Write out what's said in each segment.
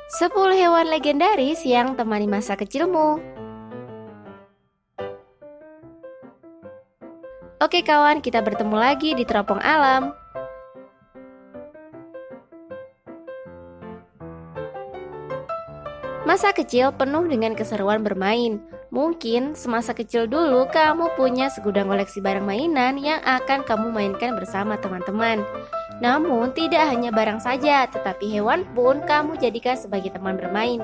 10 hewan legendaris yang temani masa kecilmu. Oke kawan, kita bertemu lagi di Teropong Alam. Masa kecil penuh dengan keseruan bermain. Mungkin semasa kecil dulu kamu punya segudang koleksi barang mainan yang akan kamu mainkan bersama teman-teman. Namun tidak hanya barang saja, tetapi hewan pun kamu jadikan sebagai teman bermain.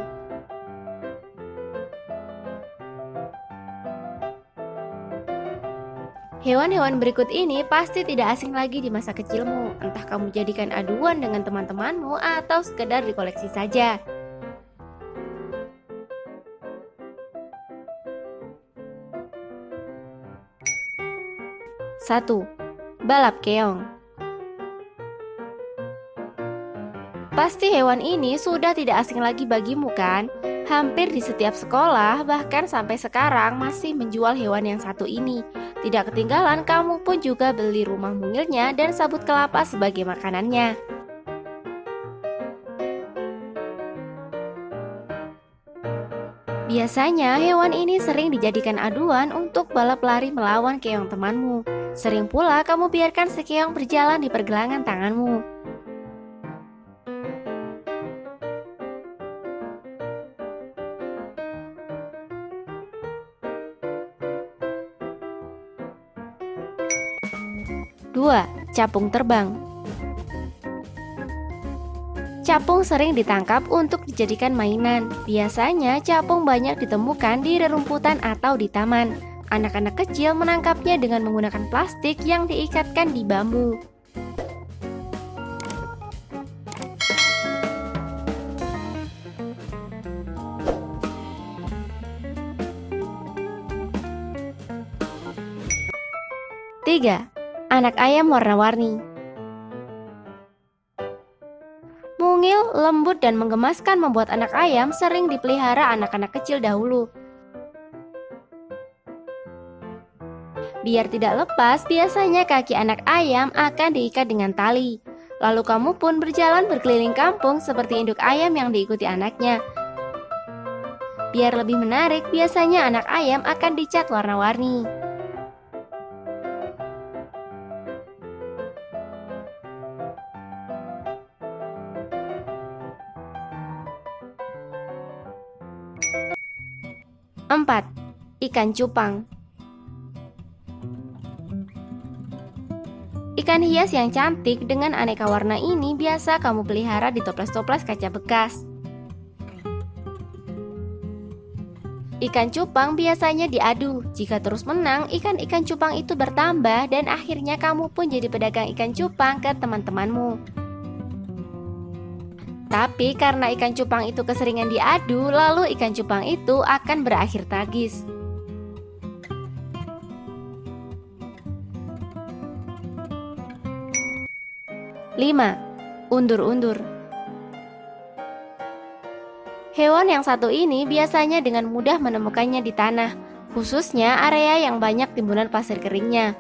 Hewan-hewan berikut ini pasti tidak asing lagi di masa kecilmu. Entah kamu jadikan aduan dengan teman-temanmu atau sekedar dikoleksi saja. 1. Balap keong. Pasti hewan ini sudah tidak asing lagi bagimu kan? Hampir di setiap sekolah, bahkan sampai sekarang masih menjual hewan yang satu ini. Tidak ketinggalan, kamu pun juga beli rumah mungilnya dan sabut kelapa sebagai makanannya. Biasanya hewan ini sering dijadikan aduan untuk balap lari melawan keong temanmu. Sering pula kamu biarkan si keong berjalan di pergelangan tanganmu. 2. Capung terbang. Capung sering ditangkap untuk dijadikan mainan. Biasanya capung banyak ditemukan di rerumputan atau di taman. Anak-anak kecil menangkapnya dengan menggunakan plastik yang diikatkan di bambu. Tiga. Anak ayam warna-warni. Mungil, lembut, dan menggemaskan membuat anak ayam sering dipelihara anak-anak kecil dahulu. Biar tidak lepas, biasanya kaki anak ayam akan diikat dengan tali. Lalu kamu pun berjalan berkeliling kampung seperti induk ayam yang diikuti anaknya. Biar lebih menarik, biasanya anak ayam akan dicat warna-warni. 4. Ikan cupang. Ikan hias yang cantik dengan aneka warna ini biasa kamu pelihara di toples-toples kaca bekas. Ikan cupang biasanya diadu. Jika terus menang, ikan-ikan cupang itu bertambah dan akhirnya kamu pun jadi pedagang ikan cupang ke teman-temanmu. Tapi karena ikan cupang itu keseringan diadu, lalu ikan cupang itu akan berakhir tragis. 5. Undur-undur. Hewan yang satu ini biasanya dengan mudah menemukannya di tanah, khususnya area yang banyak timbunan pasir keringnya.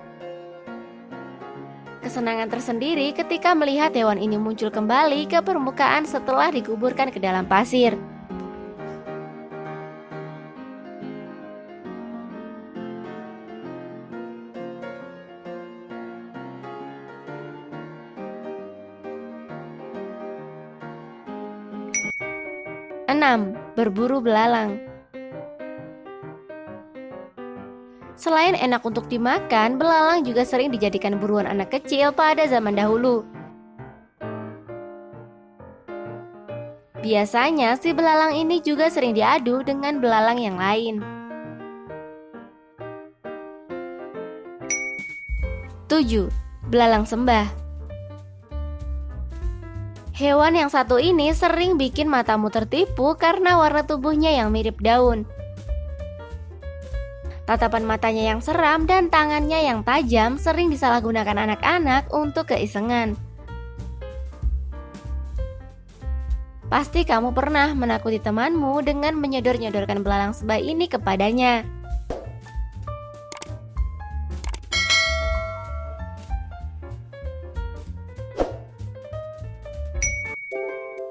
Kesenangan tersendiri ketika melihat hewan ini muncul kembali ke permukaan setelah dikuburkan ke dalam pasir. Enam. Berburu belalang. Selain enak untuk dimakan, belalang juga sering dijadikan buruan anak kecil pada zaman dahulu. Biasanya si belalang ini juga sering diadu dengan belalang yang lain. 7. Belalang sembah. Hewan yang satu ini sering bikin matamu tertipu karena warna tubuhnya yang mirip daun. Tatapan matanya yang seram dan tangannya yang tajam sering disalahgunakan anak-anak untuk keisengan. Pasti kamu pernah menakuti temanmu dengan menyodor-nyodorkan belalang sembah ini kepadanya.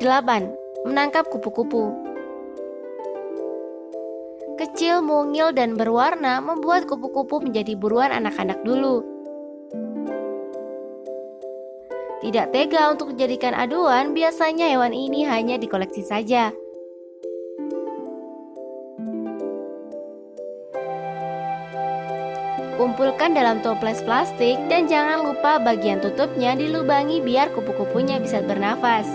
8. menangkap kupu-kupu. Kecil, mungil, dan berwarna membuat kupu-kupu menjadi buruan anak-anak dulu. Tidak tega untuk dijadikan aduan, biasanya hewan ini hanya dikoleksi saja. Kumpulkan dalam toples plastik dan jangan lupa bagian tutupnya dilubangi biar kupu-kupunya bisa bernafas.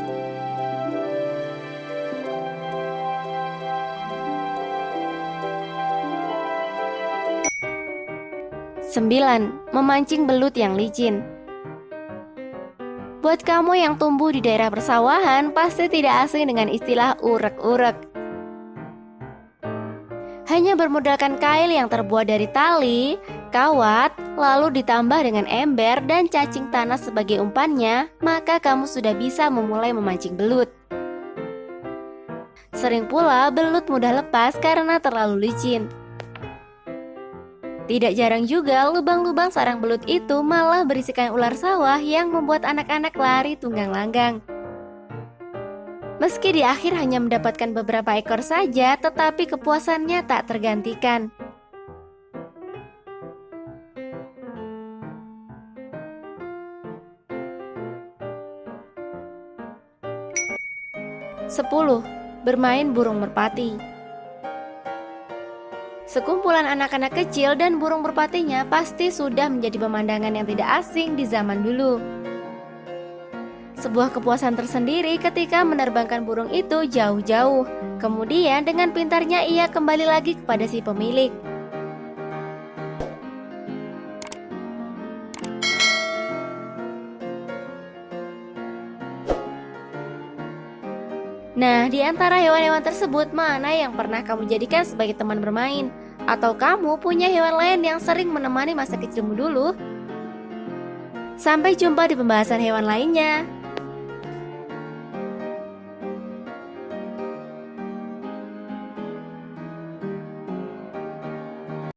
9. Memancing belut yang licin. Buat kamu yang tumbuh di daerah persawahan, pasti tidak asing dengan istilah urek-urek. Hanya bermodalkan kail yang terbuat dari tali, kawat, lalu ditambah dengan ember dan cacing tanah sebagai umpannya, maka kamu sudah bisa memulai memancing belut. Sering pula belut mudah lepas karena terlalu licin. Tidak jarang juga lubang-lubang sarang belut itu malah berisikan ular sawah yang membuat anak-anak lari tunggang langgang. Meski di akhir hanya mendapatkan beberapa ekor saja, tetapi kepuasannya tak tergantikan. Sepuluh. Bermain burung merpati. Sekumpulan anak-anak kecil dan burung merpatinya pasti sudah menjadi pemandangan yang tidak asing di zaman dulu. Sebuah kepuasan tersendiri ketika menerbangkan burung itu jauh-jauh. Kemudian dengan pintarnya ia kembali lagi kepada si pemilik. Nah, di antara hewan-hewan tersebut, mana yang pernah kamu jadikan sebagai teman bermain? Atau kamu punya hewan lain yang sering menemani masa kecilmu dulu? Sampai jumpa di pembahasan hewan lainnya.